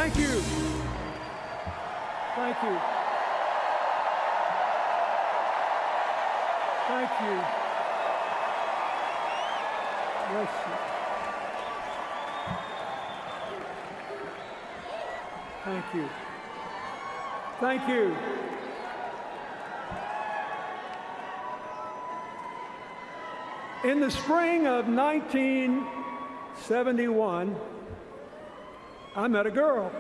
Thank you. Thank you. Thank you. Bless you. Thank you. Thank you. In the spring of 1971, I met a girl.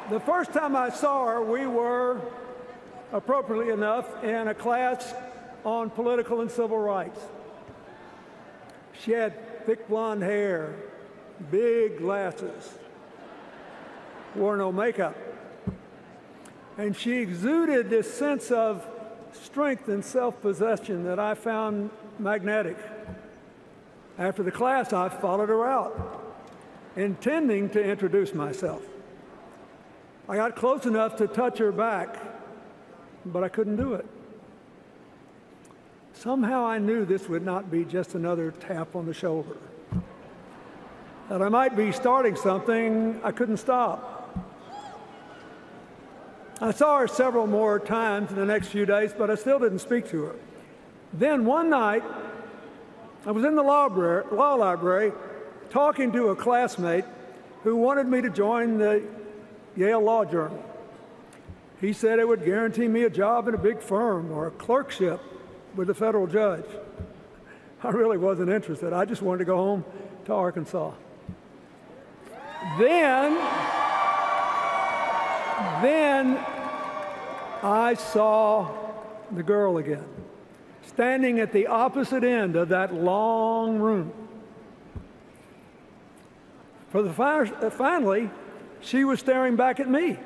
The first time I saw her, we were, appropriately enough, in a class on political and civil rights. She had thick blonde hair, big glasses, wore no makeup. And she exuded this sense of strength and self-possession that I found magnetic. After the class, I followed her out, intending to introduce myself. I got close enough to touch her back, but I couldn't do it. Somehow I knew this would not be just another tap on the shoulder, that I might be starting something I couldn't stop. I saw her several more times in the next few days, but I still didn't speak to her. Then one night, I was in the law library talking to a classmate who wanted me to join the Yale Law Journal. He said it would guarantee me a job in a big firm or a clerkship with a federal judge. I really wasn't interested. I just wanted to go home to Arkansas. Then I saw the girl again, standing at the opposite end of that long room. Finally, she was staring back at me.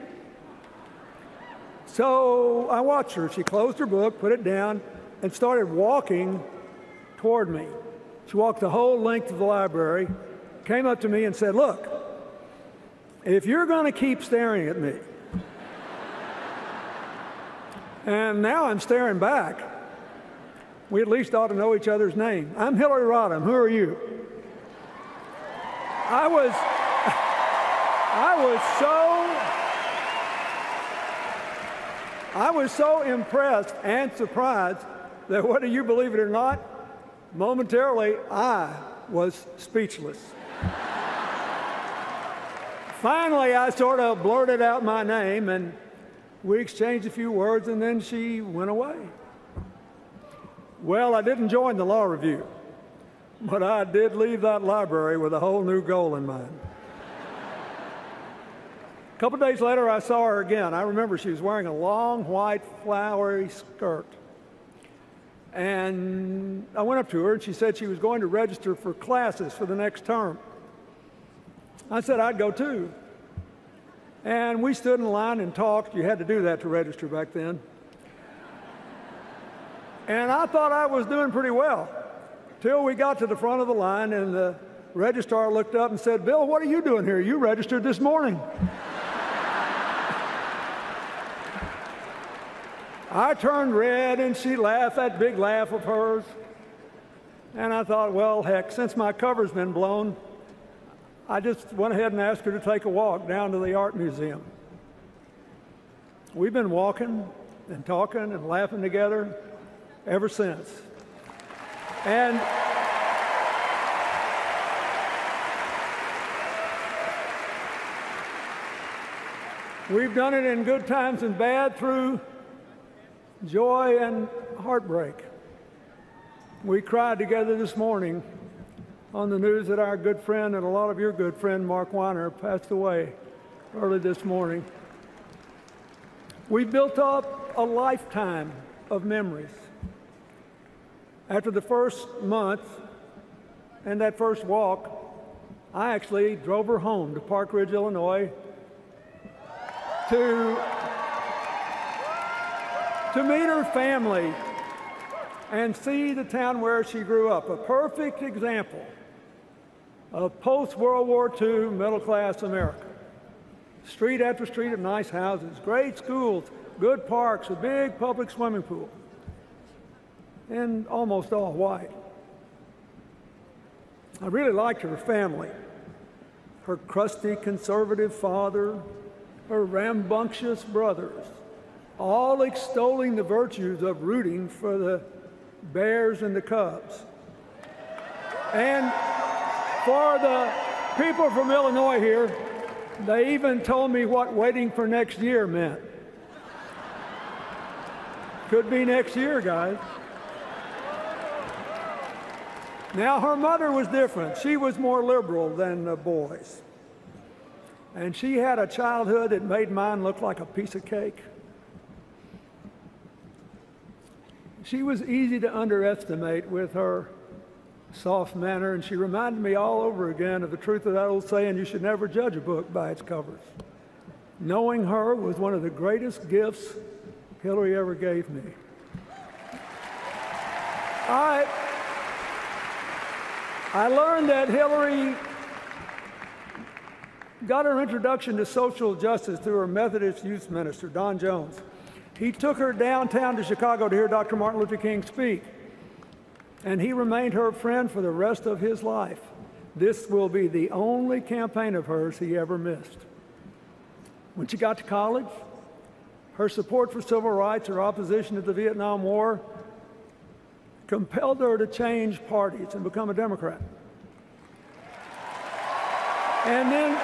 So I watched her. She closed her book, put it down, and started walking toward me. She walked the whole length of the library, came up to me and said, "Look, if you're going to keep staring at me," and now I'm staring back, "we at least ought to know each other's name. I'm Hillary Rodham. Who are you?" I was so impressed and surprised that, whether you believe it or not, momentarily I was speechless. Finally, I sort of blurted out my name, and we exchanged a few words, and then she went away. Well, I didn't join the law review, but I did leave that library with a whole new goal in mind. A couple days later, I saw her again. I remember she was wearing a long, white, flowery skirt. And I went up to her, and she said she was going to register for classes for the next term. I said I'd go too. And we stood in line and talked. You had to do that to register back then. And I thought I was doing pretty well, till we got to the front of the line, and the registrar looked up and said, "Bill, what are you doing here? You registered this morning." I turned red, and she laughed, that big laugh of hers. And I thought, well, heck, since my cover's been blown, I just went ahead and asked her to take a walk down to the art museum. We've been walking and talking and laughing together ever since. And we've done it in good times and bad, through joy and heartbreak. We cried together this morning on the news that our good friend, and a lot of your good friend, Mark Weiner, passed away early this morning. We built up a lifetime of memories. After the first month and that first walk, I actually drove her home to Park Ridge, Illinois, to meet her family and see the town where she grew up, a perfect example of post-World War II middle-class America. Street after street of nice houses, great schools, good parks, a big public swimming pool, and almost all white. I really liked her family. Her crusty conservative father, her rambunctious brothers, all extolling the virtues of rooting for the Bears and the Cubs. And for the people from Illinois here, they even told me what waiting for next year meant. Could be next year, guys. Now, her mother was different. She was more liberal than the boys. And she had a childhood that made mine look like a piece of cake. She was easy to underestimate with her soft manner, and she reminded me all over again of the truth of that old saying, you should never judge a book by its covers. Knowing her was one of the greatest gifts Hillary ever gave me. I learned that Hillary got her introduction to social justice through her Methodist youth minister, Don Jones. He took her downtown to Chicago to hear Dr. Martin Luther King speak, and he remained her friend for the rest of his life. This will be the only campaign of hers he ever missed. When she got to college, her support for civil rights, her opposition to the Vietnam War, compelled her to change parties and become a Democrat. And then,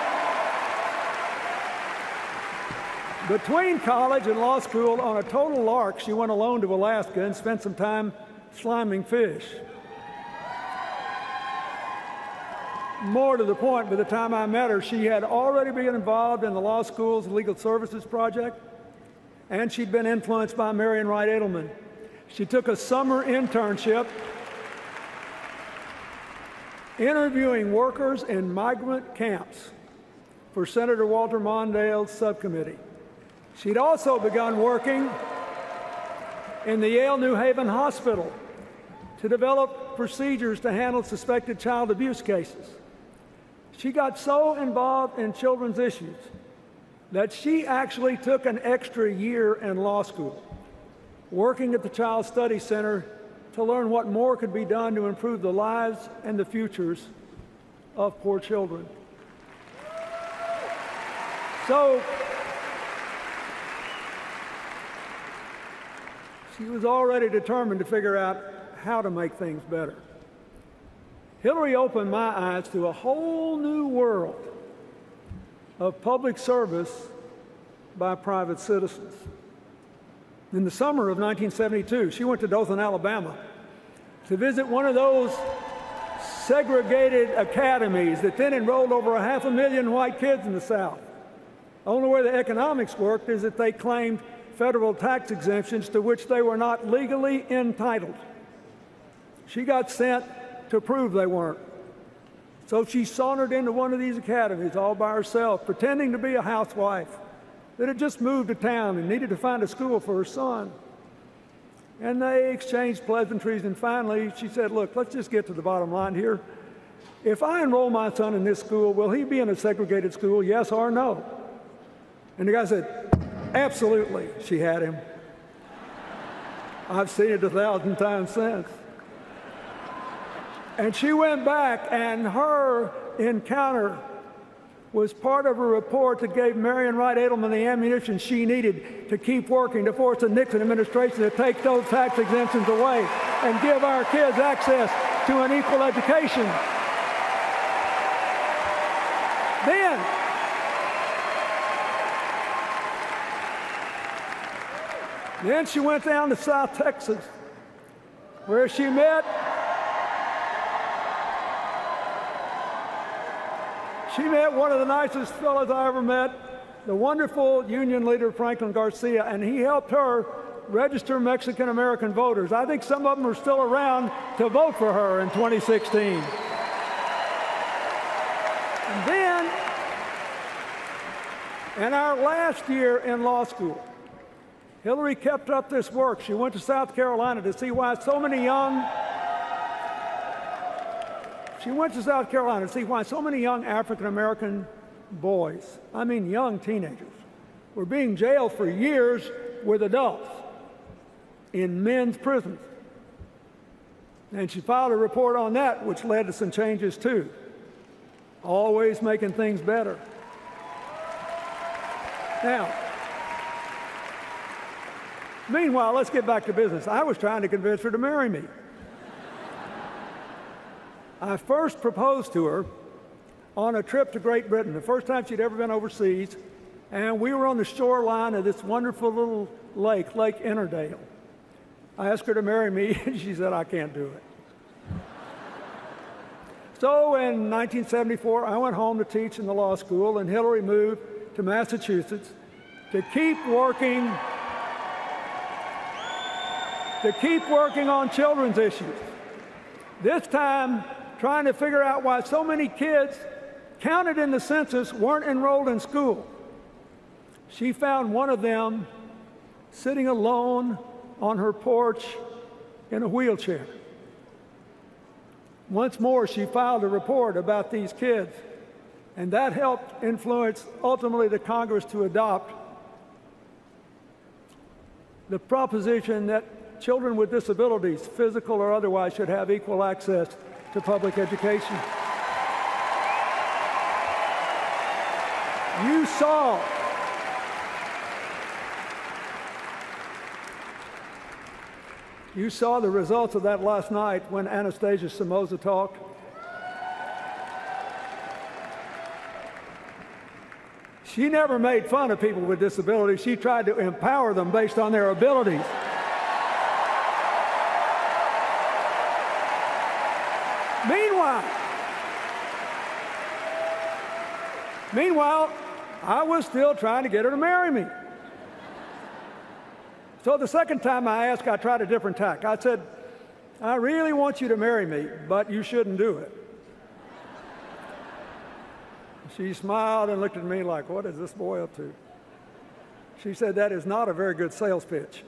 between college and law school, on a total lark, she went alone to Alaska and spent some time sliming fish. More to the point, by the time I met her, she had already been involved in the law school's legal services project, and she'd been influenced by Marian Wright Edelman. She took a summer internship interviewing workers in migrant camps for Senator Walter Mondale's subcommittee. She'd also begun working in the Yale New Haven Hospital to develop procedures to handle suspected child abuse cases. She got so involved in children's issues that she actually took an extra year in law school, working at the Child Study Center to learn what more could be done to improve the lives and the futures of poor children. So, she was already determined to figure out how to make things better. Hillary opened my eyes to a whole new world of public service by private citizens. In the summer of 1972, she went to Dothan, Alabama, to visit one of those segregated academies that then enrolled over 500,000 white kids in the South. The only way the economics worked is that they claimed federal tax exemptions to which they were not legally entitled. She got sent to prove they weren't. So she sauntered into one of these academies all by herself, pretending to be a housewife that had just moved to town and needed to find a school for her son. And they exchanged pleasantries, and finally she said, look, let's just get to the bottom line here. If I enroll my son in this school, will he be in a segregated school, yes or no? And the guy said, absolutely. She had him. I've seen it 1,000 times since. And she went back, and her encounter was part of a report that gave Marian Wright Edelman the ammunition she needed to keep working to force the Nixon administration to take those tax exemptions away and give our kids access to an equal education. Then she went down to South Texas, where she met one of the nicest fellows I ever met, the wonderful union leader Franklin Garcia, and he helped her register Mexican-American voters. I think some of them are still around to vote for her in 2016. And then, in our last year in law school, Hillary kept up this work. She went to South Carolina to see why so many young African-American boys, I mean young teenagers, were being jailed for years with adults in men's prisons. And she filed a report on that, which led to some changes too. Always making things better. Now, meanwhile, let's get back to business. I was trying to convince her to marry me. I first proposed to her on a trip to Great Britain, the first time she'd ever been overseas, and we were on the shoreline of this wonderful little lake, Lake Innerdale. I asked her to marry me, and she said, I can't do it. So in 1974, I went home to teach in the law school, and Hillary moved to Massachusetts to keep working on children's issues. This time, trying to figure out why so many kids counted in the census weren't enrolled in school. She found one of them sitting alone on her porch in a wheelchair. Once more, she filed a report about these kids, and that helped influence ultimately the Congress to adopt the proposition that children with disabilities, physical or otherwise, should have equal access to public education. You saw the results of that last night when Anastasia Somoza talked. She never made fun of people with disabilities. She tried to empower them based on their abilities. Meanwhile, I was still trying to get her to marry me. So the second time I asked, I tried a different tack. I said, I really want you to marry me, but you shouldn't do it. She smiled and looked at me like, what is this boy up to? She said, that is not a very good sales pitch.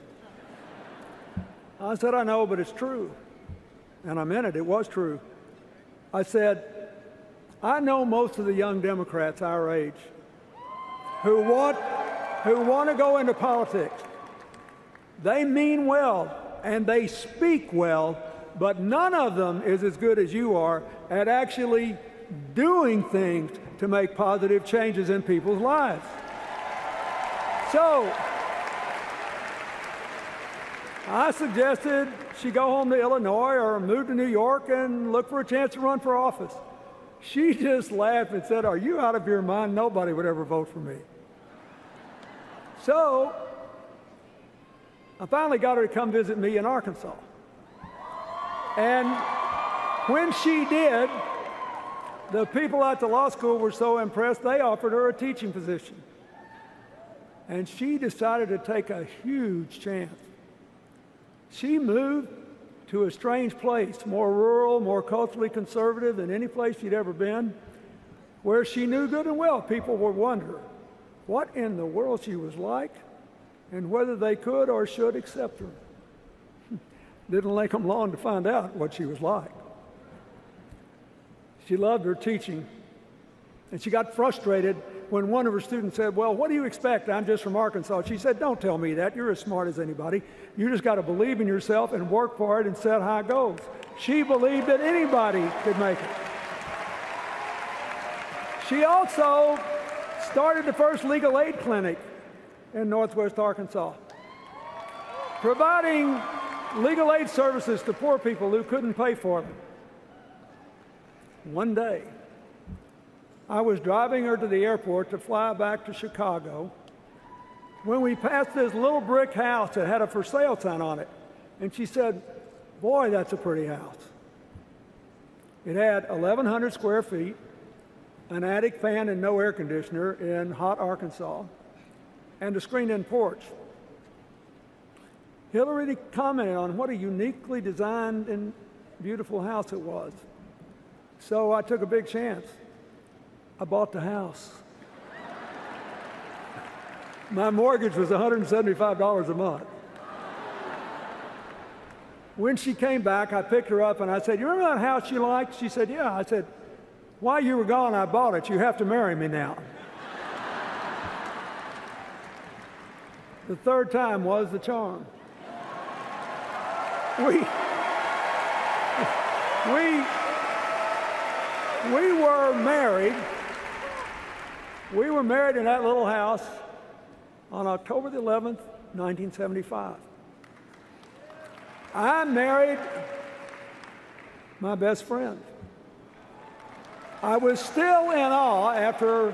I said, I know, but it's true. And I meant it. It was true. I said, I know most of the young Democrats our age who want to go into politics. They mean well and they speak well, but none of them is as good as you are at actually doing things to make positive changes in people's lives. So I suggested she go home to Illinois or move to New York and look for a chance to run for office. She just laughed and said, are you out of your mind? Nobody would ever vote for me. So I finally got her to come visit me in Arkansas. And when she did, the people at the law school were so impressed, they offered her a teaching position. And she decided to take a huge chance. She moved to a strange place, more rural, more culturally conservative than any place she'd ever been, where she knew good and well people would wonder what in the world she was like and whether they could or should accept her. Didn't take them long to find out what she was like. She loved her teaching, and she got frustrated when one of her students said, well, what do you expect? I'm just from Arkansas. She said, don't tell me that. You're as smart as anybody. You just got to believe in yourself and work for it and set high goals. She believed that anybody could make it. She also started the first legal aid clinic in Northwest Arkansas, providing legal aid services to poor people who couldn't pay for them. One day, I was driving her to the airport to fly back to Chicago when we passed this little brick house that had a for sale sign on it. And she said, boy, that's a pretty house. It had 1,100 square feet, an attic fan and no air conditioner in hot Arkansas, and a screened-in porch. Hillary commented on what a uniquely designed and beautiful house it was. So I took a big chance. I bought the house. My mortgage was $175 a month. When she came back, I picked her up and I said, you remember that house you liked? She said, yeah. I said, while you were gone, I bought it. You have to marry me now. The third time was the charm. we were married. We were married in that little house on October the 11th, 1975. I married my best friend. I was still in awe after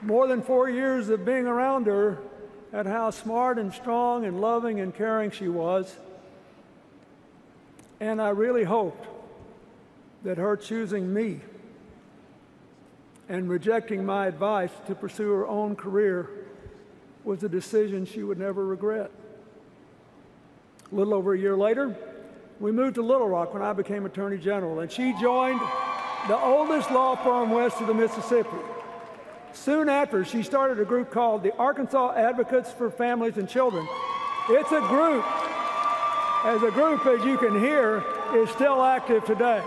more than 4 years of being around her at how smart and strong and loving and caring she was. And I really hoped that her choosing me and rejecting my advice to pursue her own career was a decision she would never regret. A little over a year later, we moved to Little Rock when I became Attorney General, and she joined the oldest law firm west of the Mississippi. Soon after, she started a group called the Arkansas Advocates for Families and Children. It's a group, as you can hear, is still active today.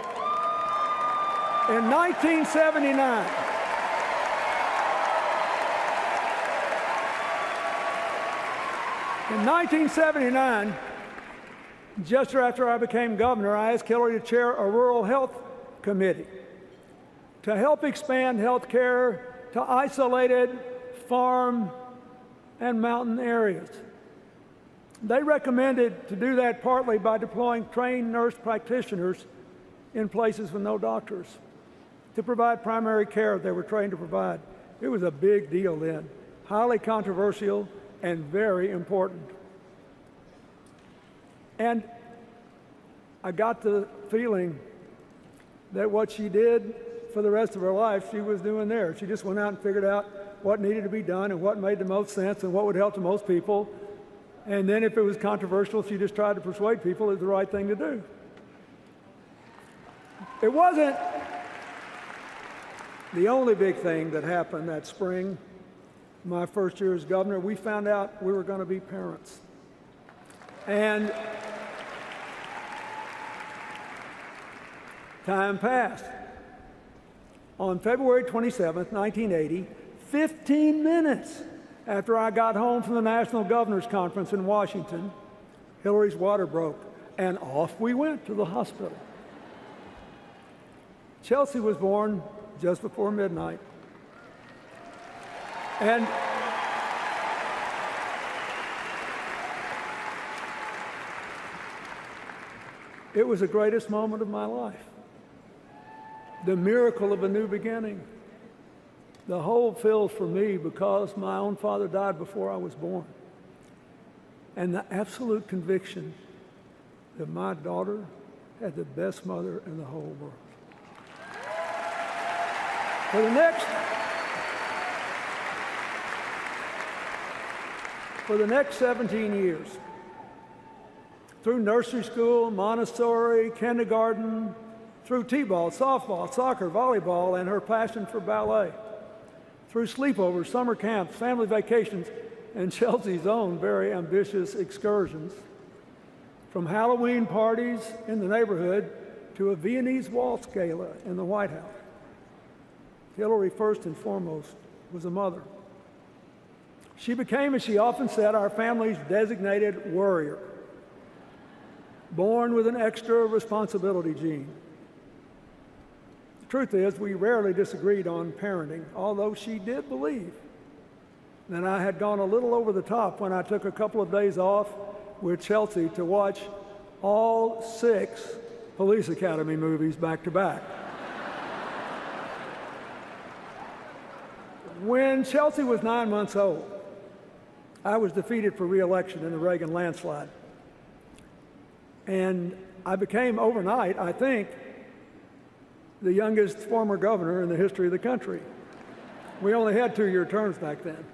In 1979, just after I became governor, I asked Hillary to chair a rural health committee to help expand health care to isolated farm and mountain areas. They recommended to do that partly by deploying trained nurse practitioners in places with no doctors to provide primary care they were trained to provide. It was a big deal then, highly controversial and very important. And I got the feeling that what she did for the rest of her life, she was doing there. She just went out and figured out what needed to be done and what made the most sense and what would help the most people. And then if it was controversial, she just tried to persuade people it was the right thing to do. It wasn't the only big thing that happened that spring. My first year as governor, we found out we were going to be parents. And time passed. On February 27th, 1980, 15 minutes after I got home from the National Governors Conference in Washington, Hillary's water broke, and off we went to the hospital. Chelsea was born just before midnight. And it was the greatest moment of my life. The miracle of a new beginning. The hope filled for me because my own father died before I was born. And the absolute conviction that my daughter had the best mother in the whole world. For the next 17 years, through nursery school, Montessori, kindergarten, through t-ball, softball, soccer, volleyball, and her passion for ballet, through sleepovers, summer camps, family vacations, and Chelsea's own very ambitious excursions, from Halloween parties in the neighborhood to a Viennese waltz gala in the White House. Hillary, first and foremost, was a mother. She became, as she often said, our family's designated worrier, born with an extra responsibility gene. The truth is, we rarely disagreed on parenting, although she did believe that I had gone a little over the top when I took a couple of days off with Chelsea to watch all 6 Police Academy movies back to back. When Chelsea was 9 months old, I was defeated for re-election in the Reagan landslide. And I became overnight, I think, the youngest former governor in the history of the country. We only had 2-year terms back then.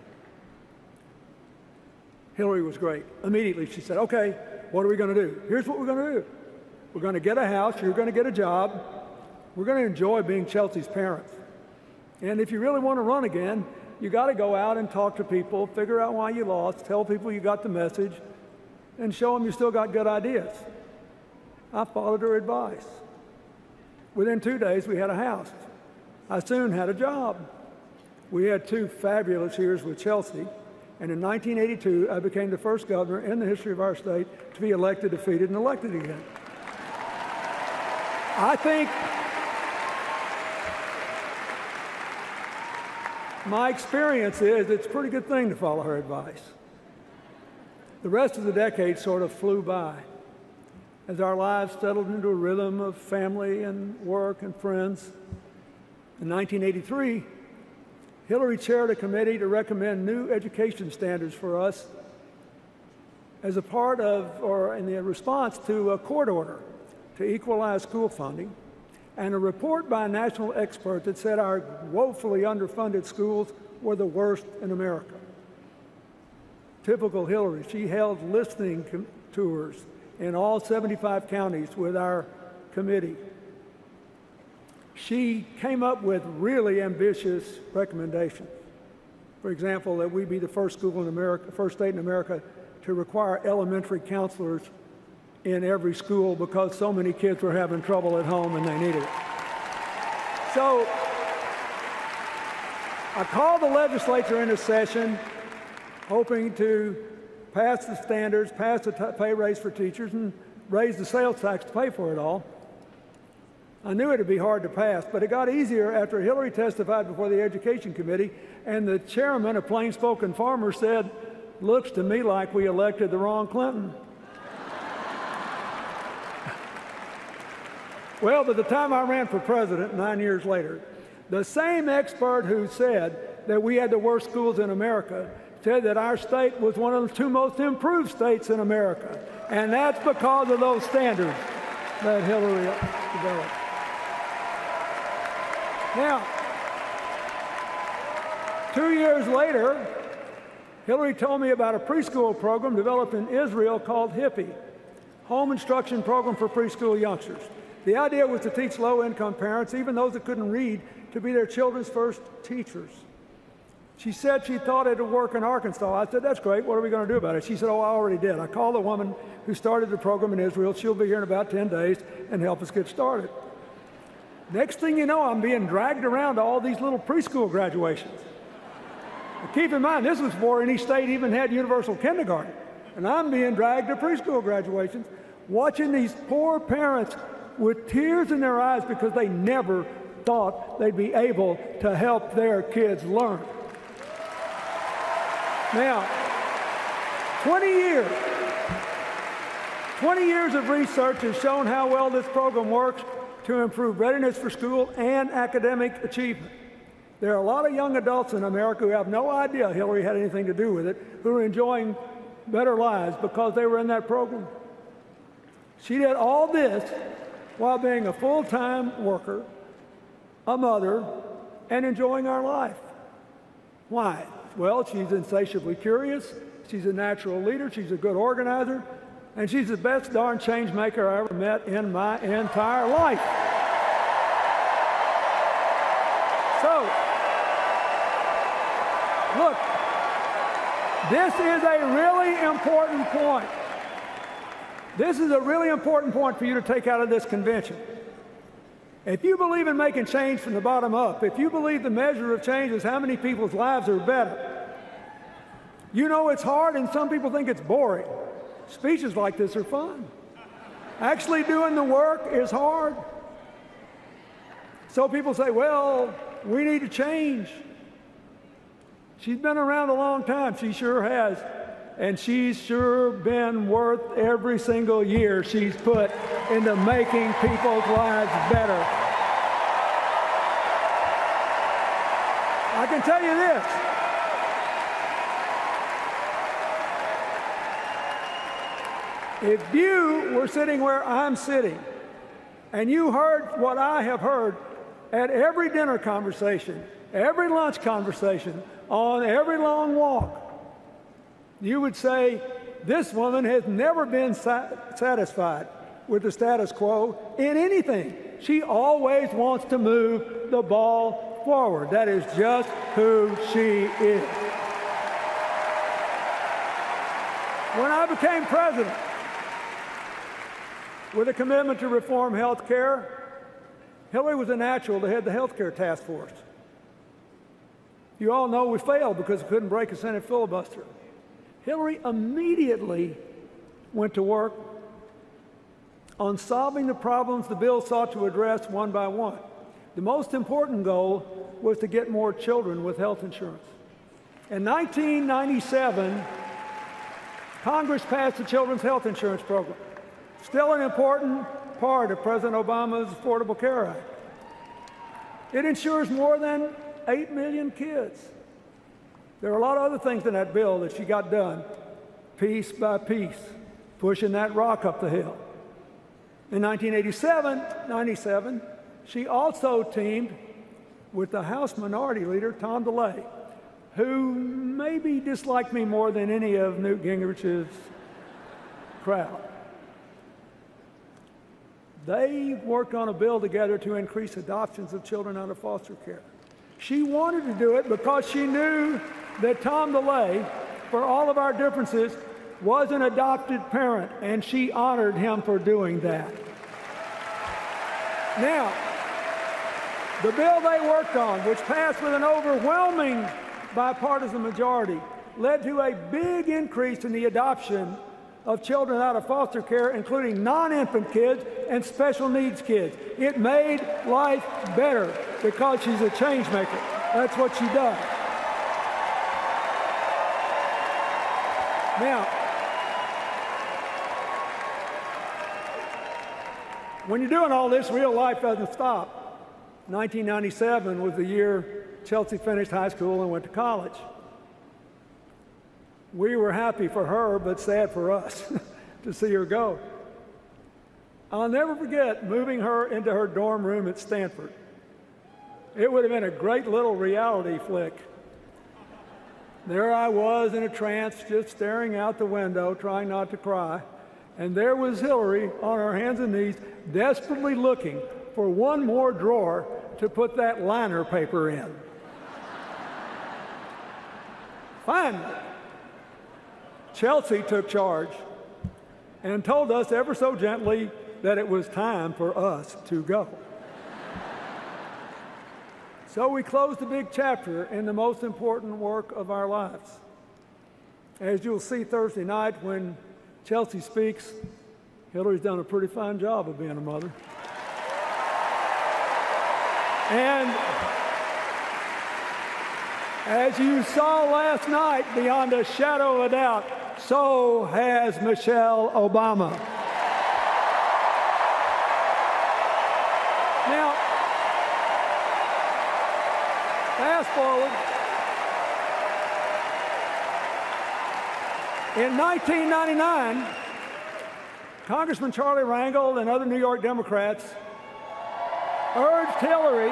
Hillary was great. Immediately she said, okay, what are we going to do? Here's what we're going to do. We're going to get a house, you're going to get a job, we're going to enjoy being Chelsea's parents. And if you really want to run again, you got to go out and talk to people, figure out why you lost, tell people you got the message, and show them you still got good ideas. I followed her advice. Within 2 days, we had a house. I soon had a job. We had 2 fabulous years with Chelsea, and in 1982, I became the first governor in the history of our state to be elected, defeated, and elected again. I think my experience is it's a pretty good thing to follow her advice. The rest of the decade sort of flew by as our lives settled into a rhythm of family and work and friends. In 1983, Hillary chaired a committee to recommend new education standards for us as a part of, or in the response to a court order to equalize school funding, and a report by a national expert that said our woefully underfunded schools were the worst in America. Typical Hillary, she held listening tours in all 75 counties with our committee. She came up with really ambitious recommendations. For example, that we be the first school in America, first state in America to require elementary counselors in every school because so many kids were having trouble at home and they needed it. So I called the legislature into session hoping to pass the standards, pass the pay raise for teachers, and raise the sales tax to pay for it all. I knew it would be hard to pass, but it got easier after Hillary testified before the Education Committee, and the chairman, a plain-spoken farmer, said, "Looks to me like we elected the wrong Clinton." Well, by the time I ran for president 9 years later, the same expert who said that we had the worst schools in America said that our state was one of the 2 most improved states in America. And that's because of those standards that Hillary developed. Now, 2 years later, Hillary told me about a preschool program developed in Israel called HIPPY, Home Instruction Program for Preschool Youngsters. The idea was to teach low-income parents, even those that couldn't read, to be their children's first teachers. She said she thought it would work in Arkansas. I said, "That's great. What are we going to do about it?" She said, "Oh, I already did. I called the woman who started the program in Israel. She'll be here in about 10 days and help us get started." Next thing you know, I'm being dragged around to all these little preschool graduations. But keep in mind, this was before any state even had universal kindergarten. And I'm being dragged to preschool graduations, watching these poor parents with tears in their eyes because they never thought they'd be able to help their kids learn. Now, 20 years of research has shown how well this program works to improve readiness for school and academic achievement. There are a lot of young adults in America who have no idea Hillary had anything to do with it, who are enjoying better lives because they were in that program. She did all this while being a full-time worker, a mother, and enjoying our life. Why? Well, she's insatiably curious, she's a natural leader, she's a good organizer, and she's the best darn change maker I ever met in my entire life. So, look, this is a really important point. This is a really important point for you to take out of this convention. If you believe in making change from the bottom up, if you believe the measure of change is how many people's lives are better, you know it's hard and some people think it's boring. Speeches like this are fun. Actually doing the work is hard. So people say, well, we need to change. She's been around a long time. She sure has. And she's sure been worth every single year she's put into making people's lives better. I can tell you this. If you were sitting where I'm sitting, and you heard what I have heard at every dinner conversation, every lunch conversation, on every long walk, you would say, this woman has never been satisfied with the status quo in anything. She always wants to move the ball forward. That is just who she is. When I became president, with a commitment to reform health care, Hillary was a natural to head the health care task force. You all know we failed because we couldn't break a Senate filibuster. Hillary immediately went to work on solving the problems the bill sought to address one by one. The most important goal was to get more children with health insurance. In 1997, Congress passed the Children's Health Insurance Program, still an important part of President Obama's Affordable Care Act. It insures more than 8 million kids. There are a lot of other things in that bill that she got done, piece by piece, pushing that rock up the hill. In 1997, she also teamed with the House Minority Leader, Tom DeLay, who maybe disliked me more than any of Newt Gingrich's crowd. They worked on a bill together to increase adoptions of children out of foster care. She wanted to do it because she knew that Tom DeLay, for all of our differences, was an adopted parent, and she honored him for doing that. Now, the bill they worked on, which passed with an overwhelming bipartisan majority, led to a big increase in the adoption of children out of foster care, including non-infant kids and special needs kids. It made life better because she's a change maker. That's what she does. Now, when you're doing all this, real life doesn't stop. 1997 was the year Chelsea finished high school and went to college. We were happy for her, but sad for us to see her go. I'll never forget moving her into her dorm room at Stanford. It would have been a great little reality flick. There I was in a trance, just staring out the window, trying not to cry. And there was Hillary on her hands and knees, desperately looking for one more drawer to put that liner paper in. Finally, Chelsea took charge and told us ever so gently that it was time for us to go. So we closed a big chapter in the most important work of our lives. As you'll see Thursday night when Chelsea speaks, Hillary's done a pretty fine job of being a mother. And as you saw last night, beyond a shadow of a doubt, so has Michelle Obama. Now, fast forward. In 1999, Congressman Charlie Rangel and other New York Democrats urged Hillary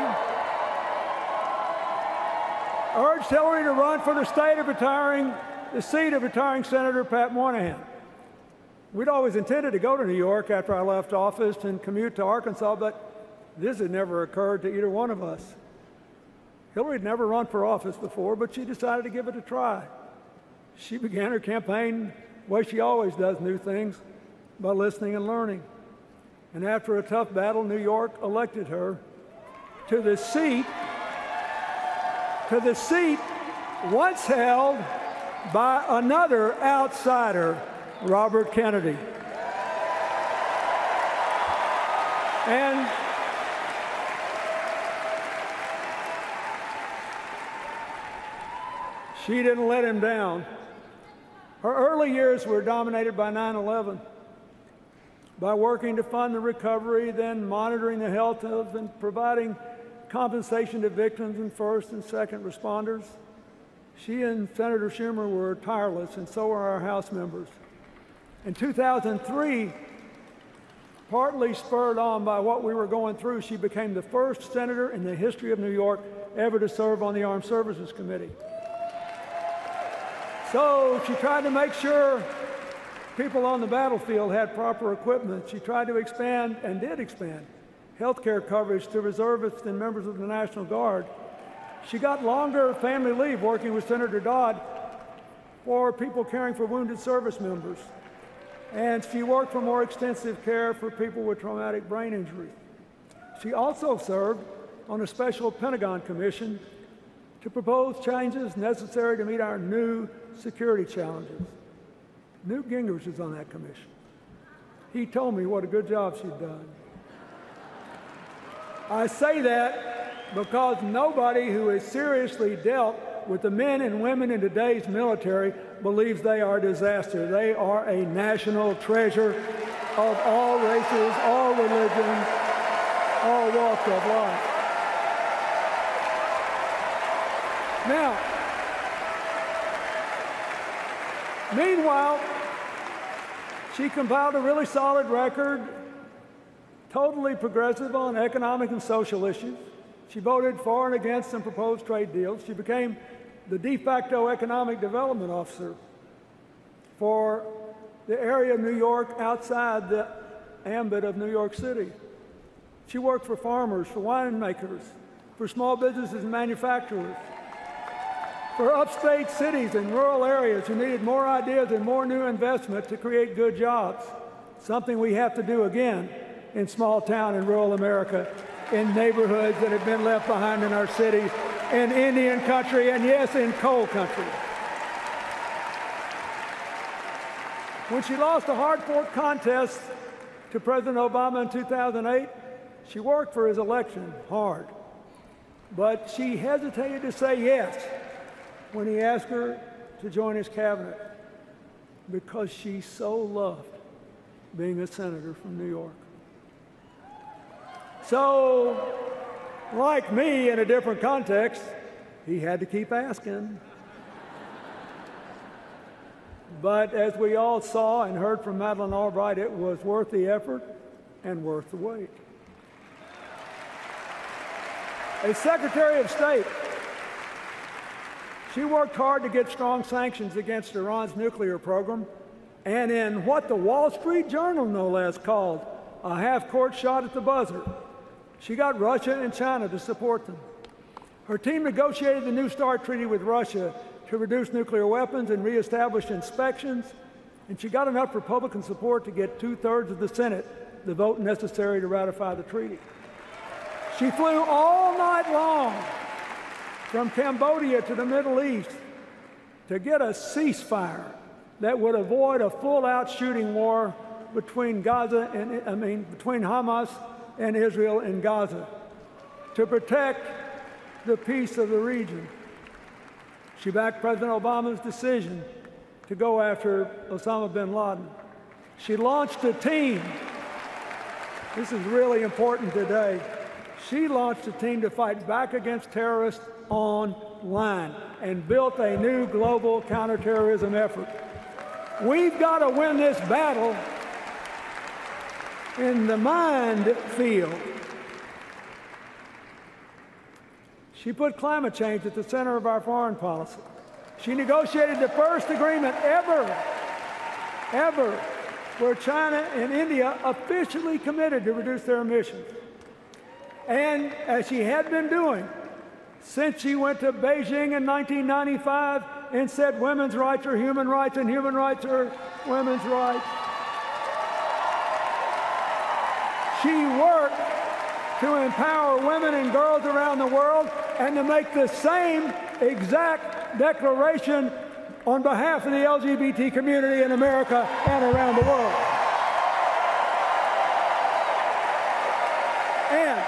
to run for the seat of retiring Senator Pat Moynihan. We'd always intended to go to New York after I left office and commute to Arkansas, but this had never occurred to either one of us. Hillary had never run for office before, but she decided to give it a try. She began her campaign the way she always does new things, by listening and learning. And after a tough battle, New York elected her to the seat once held by another outsider, Robert Kennedy. And she didn't let him down. Her early years were dominated by 9/11. By working to fund the recovery, then monitoring the health of and providing compensation to victims and first and second responders. She and Senator Schumer were tireless, and so were our House members. In 2003, partly spurred on by what we were going through, she became the first senator in the history of New York ever to serve on the Armed Services Committee. So she tried to make sure people on the battlefield had proper equipment. She tried to expand, and did expand, health care coverage to reservists and members of the National Guard. She got longer family leave working with Senator Dodd for people caring for wounded service members. And she worked for more extensive care for people with traumatic brain injury. She also served on a special Pentagon commission to propose changes necessary to meet our new security challenges. Newt Gingrich is on that commission. he told me what a good job she'd done. I say that because nobody who has seriously dealt with the men and women in today's military believes they are a disaster. They are a national treasure of all races, all religions, all walks of life. Now, meanwhile, she compiled a really solid record, totally progressive on economic and social issues. She voted for and against some proposed trade deals. She became the de facto economic development officer for the area of New York outside the ambit of New York City. She worked for farmers, for winemakers, for small businesses and manufacturers, for upstate cities and rural areas who needed more ideas and more new investment to create good jobs, something we have to do again in small town and rural America, in neighborhoods that have been left behind in our cities, in Indian country, and yes, in coal country. When she lost a hard-fought contest to President Obama in 2008, she worked for his election hard, but she hesitated to say yes when he asked her to join his cabinet because she so loved being a senator from New York. So, like me in a different context, he had to keep asking. But as we all saw and heard from Madeleine Albright, it was worth the effort and worth the wait. As Secretary of State, she worked hard to get strong sanctions against Iran's nuclear program, and in what the Wall Street Journal, no less, called a half-court shot at the buzzer, she got Russia and China to support them. Her team negotiated the New START treaty with Russia to reduce nuclear weapons and reestablish inspections, and she got enough Republican support to get 2/3 of the Senate the vote necessary to ratify the treaty. She flew all night long from Cambodia to the Middle East to get a ceasefire that would avoid a full-out shooting war between between Hamas and Israel in Gaza, to protect the peace of the region. She backed President Obama's decision to go after Osama bin Laden. She launched a team. This is really important today. She launched a team to fight back against terrorists online and built a new global counterterrorism effort. We've got to win this battle in the mind field. She put climate change at the center of our foreign policy. She negotiated the first agreement ever, where China and India officially committed to reduce their emissions. And as she had been doing since she went to Beijing in 1995 and said women's rights are human rights and human rights are women's rights, she worked to empower women and girls around the world and to make the same exact declaration on behalf of the LGBT community in America and around the world. And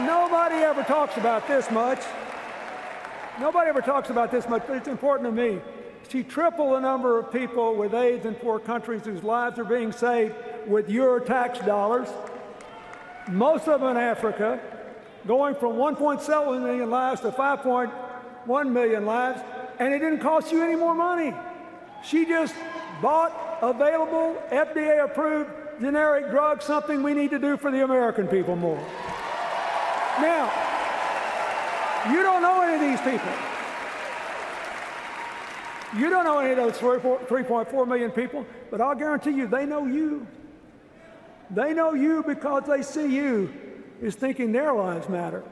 nobody ever talks about this much. Nobody ever talks about this much, but it's important to me. She tripled the number of people with AIDS in poor countries whose lives are being saved with your tax dollars, most of them in Africa, going from 1.7 million lives to 5.1 million lives, and it didn't cost you any more money. She just bought available, FDA-approved generic drugs, something we need to do for the American people more. Now, you don't know any of these people. You don't know any of those 3.4 million people, but I'll guarantee you they know you. They know you because they see you as thinking their lives matter.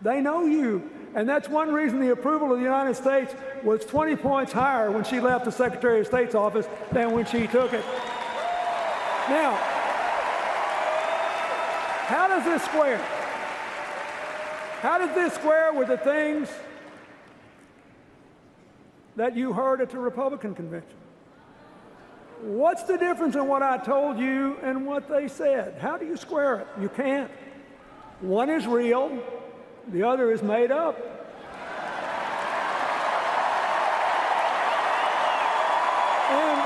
They know you. And that's one reason the approval of the United States was 20 points higher when she left the Secretary of State's office than when she took it. Now, how does this square? How does this square with the things that you heard at the Republican convention? What's the difference in what I told you and what they said? How do you square it? You can't. One is real, the other is made up. And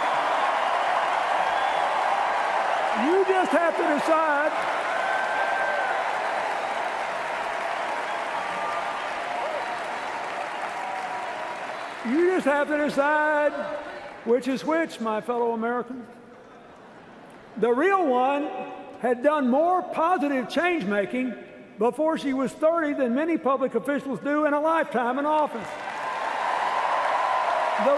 you just have to decide. You just have to decide which is which, my fellow Americans. The real one had done more positive change-making before she was 30 than many public officials do in a lifetime in office. The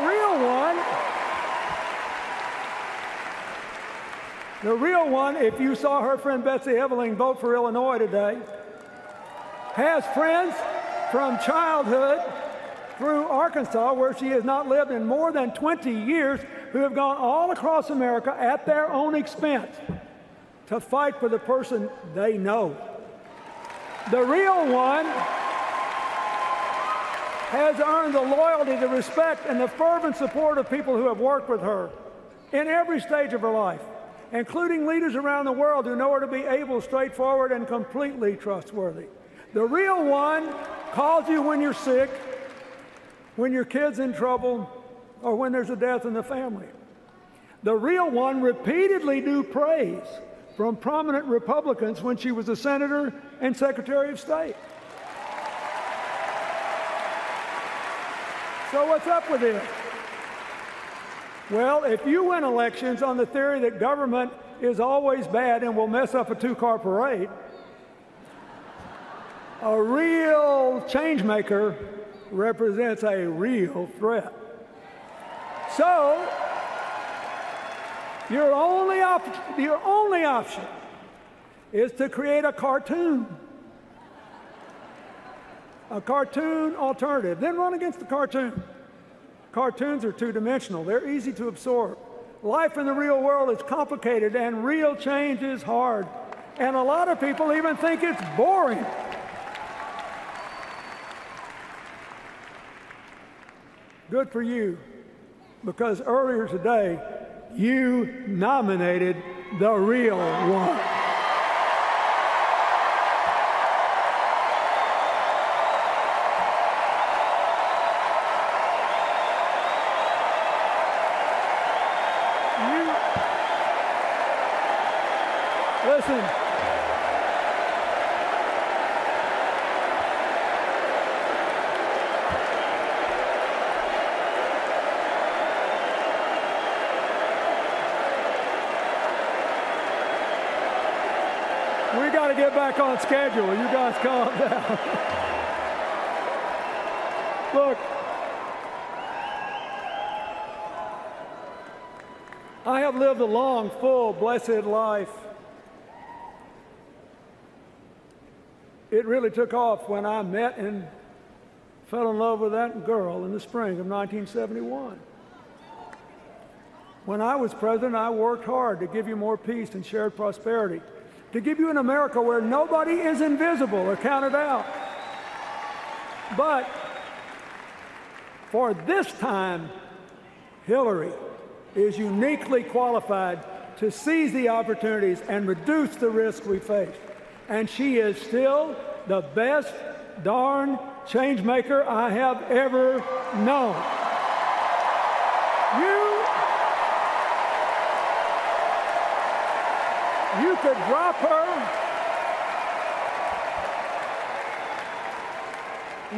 real one, if you saw her friend Betsy Eveling vote for Illinois today, has friends from childhood through Arkansas, where she has not lived in more than 20 years, who have gone all across America at their own expense to fight for the person they know. The real one has earned the loyalty, the respect, and the fervent support of people who have worked with her in every stage of her life, including leaders around the world who know her to be able, straightforward, and completely trustworthy. The real one calls you when you're sick, when your kid's in trouble, or when there's a death in the family. The real one repeatedly drew praise from prominent Republicans when she was a senator and Secretary of State. So what's up with this? Well, if you win elections on the theory that government is always bad and will mess up a two-car parade, a real change maker represents a real threat. So, your only option is to create a cartoon alternative. Then run against the cartoon. Cartoons are two-dimensional. They're easy to absorb. Life in the real world is complicated, and real change is hard. And a lot of people even think it's boring. Good for you, because earlier today, you nominated the real one. Listen. We got to get back on schedule. You guys calm down. Look, I have lived a long, full, blessed life. It really took off when I met and fell in love with that girl in the spring of 1971. When I was president, I worked hard to give you more peace and shared prosperity, to give you an America where nobody is invisible or counted out. But for this time, Hillary is uniquely qualified to seize the opportunities and reduce the risk we face. And she is still the best darn change maker I have ever known. You could drop her.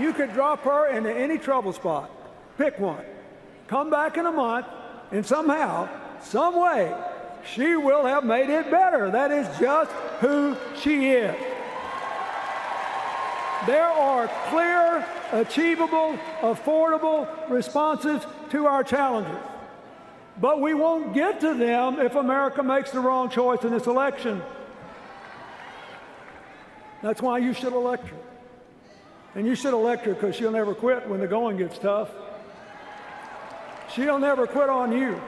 You could drop her into any trouble spot. Pick one. Come back in a month, and somehow, some way, she will have made it better. That is just who she is. There are clear, achievable, affordable responses to our challenges. But we won't get to them if America makes the wrong choice in this election. That's why you should elect her. And you should elect her because she'll never quit when the going gets tough. She'll never quit on you.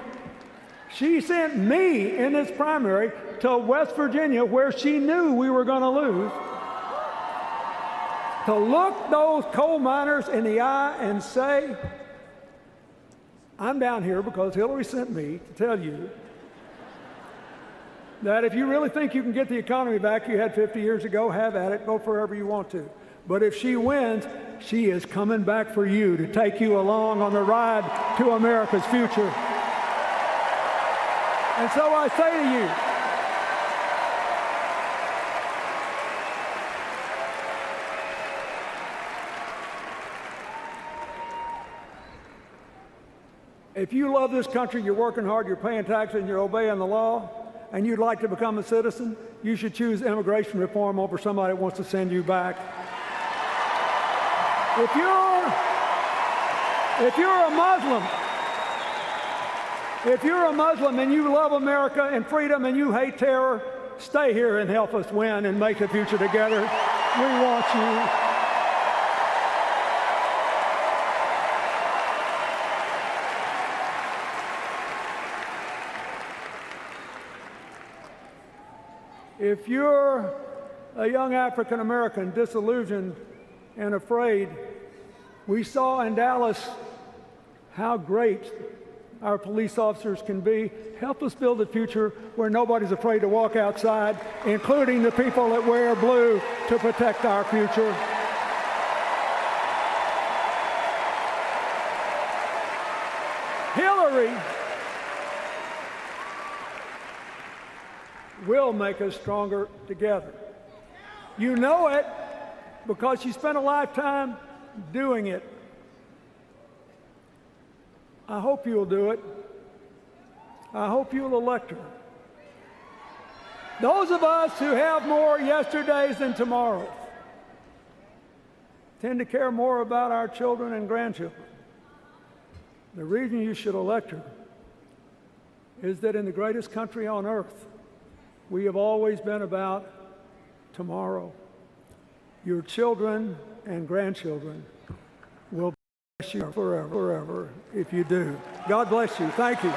She sent me in this primary to West Virginia, where she knew we were going to lose, to look those coal miners in the eye and say, I'm down here because Hillary sent me to tell you that if you really think you can get the economy back you had 50 years ago, have at it, go wherever you want to. But if she wins, she is coming back for you to take you along on the ride to America's future. And so I say to you, if you love this country, you're working hard, you're paying taxes, and you're obeying the law, and you'd like to become a citizen, you should choose immigration reform over somebody that wants to send you back. If you're a Muslim and you love America and freedom and you hate terror, stay here and help us win and make the future together. We want you. If you're a young African American disillusioned and afraid, we saw in Dallas how great our police officers can be. Help us build a future where nobody's afraid to walk outside, including the people that wear blue, to protect our future. Hillary will make us stronger together. You know it because she spent a lifetime doing it. I hope you'll do it. I hope you'll elect her. Those of us who have more yesterdays than tomorrows tend to care more about our children and grandchildren. The reason you should elect her is that in the greatest country on earth, we have always been about tomorrow. Your children and grandchildren will bless you forever if you do. God bless you. Thank you.